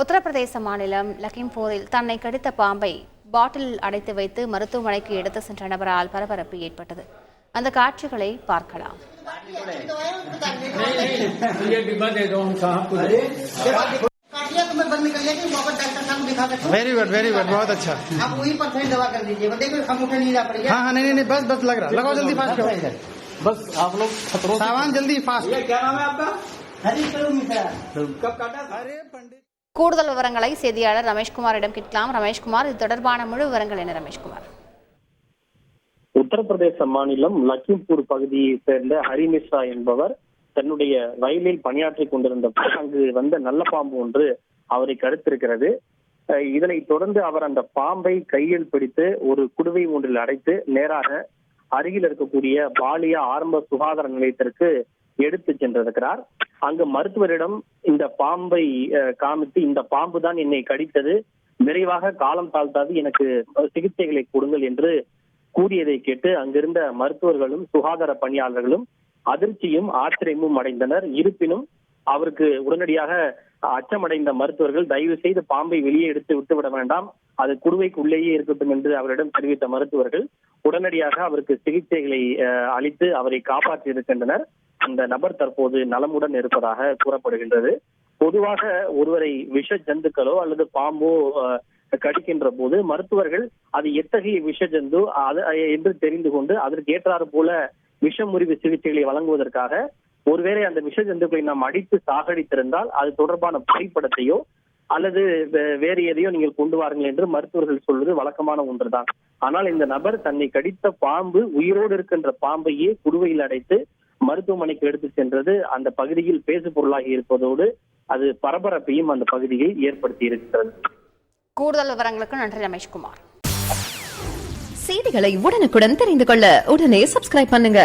உத்தரப்பிரதேச மாநிலம் லக்கிம்பூரில் தன்னை கடித்த பாம்பை பாட்டிலில் அடைத்து வைத்து மருத்துவமனைக்கு எடுத்து சென்ற நபரால் பரபரப்பு ஏற்பட்டது. அந்த காட்சிகளை பார்க்கலாம். वेरी गुड बहुत अच्छा। आप वहीं पर थोड़ी दवा कर दीजिए, देखो हम उठा नहीं जा पड़ेगा। हाँ नहीं बस लग रहा, लगाओ जल्दी फास्ट बस आप लोग खतरों सामान जल्दी फास्ट। क्या नाम है आपका? कब काटा? अरे पंडित கூடுதல் விவரங்களை செய்தியாளர் ரமேஷ்குமாரிடம் கேட்கலாம். ரமேஷ்குமார், இது தொடர்பான முழு விவரங்கள் என்ன? ரமேஷ்குமார், உத்தரப்பிரதேச மாநிலம் லக்கிம்பூர் பகுதியை சேர்ந்த ஹரிமிஸ்ரா என்பவர் தன்னுடைய வயலில் பணியாற்றிக் கொண்டிருந்த அங்கு வந்த நல்ல பாம்பு ஒன்று அவரை கடித்திருக்கிறது. இதனைத் தொடர்ந்து அவர் அந்த பாம்பை கையில் பிடித்து ஒரு குடுவை ஒன்றில் அடைத்து நேராக அருகில் இருக்கக்கூடிய பாலியா ஆரம்ப சுகாதார நிலையத்திற்கு எடுத்து சென்றிருக்கிறார். அங்கு மருத்துவரிடம் இந்த பாம்பை காமித்து, இந்த பாம்பு தான் என்னை கடித்தது, விரைவாக காலம் தாழ்த்தாது எனக்கு சிகிச்சைகளை கொடுங்கள் என்று கூறியதை கேட்டு அங்கிருந்த மருத்துவர்களும் சுகாதார பணியாளர்களும் அதிர்ச்சியும் ஆச்சரியமும் அடைந்தனர். இருப்பினும் அவருக்கு உடனடியாக அச்சமடைந்த மருத்துவர்கள் தயவு செய்து பாம்பை வெளியே எடுத்து விட்டுவிட வேண்டாம், அது குடுவைக்குள்ளேயே இருக்கட்டும் என்று அவரிடம் தெரிவித்த மருத்துவர்கள் உடனடியாக அவருக்கு சிகிச்சைகளை அளித்து அவரை காப்பாற்றி இருக்கின்றனர். அந்த நபர் தற்போது நலமுடன் இருப்பதாக கூறப்படுகின்றது. பொதுவாக ஒருவரை விஷ ஜந்துக்களோ அல்லது பாம்போ கடிக்கின்ற போது மருத்துவர்கள் அது எத்தகைய விஷ ஜந்து என்று தெரிந்து கொண்டு அதற்கு ஏற்றாறு போல விஷ முறிவு சிகிச்சைகளை வழங்குவதற்காக ஒருவேளை அந்த விஷ ஜந்துக்களை நாம் அடித்து சாகடித்திருந்தால் அது தொடர்பான புகைப்படத்தையோ அல்லது வேறு எதையோ நீங்கள் கொண்டு வாருங்கள் என்று மருத்துவர்கள் சொல்வது வழக்கமான ஒன்றுதான். ஆனால் இந்த நபர் தன்னை கடித்த பாம்பு உயிரோடு இருக்கின்ற பாம்பையே குடுவையில் அடைத்து மருத்துவமனைக்கு எடுத்து சென்றது அந்த பகுதியில் பேசு பொருளாகி இருப்பதோடு அது பரபரப்பையும் அந்த பகுதியில் ஏற்படுத்தி இருக்கிறது. கூடுதல் விவரங்களுக்கு நன்றி ரமேஷ்குமார். செய்திகளை உடனுக்குடன் தெரிந்து கொள்ள உடனே சப்ஸ்கிரைப் பண்ணுங்க.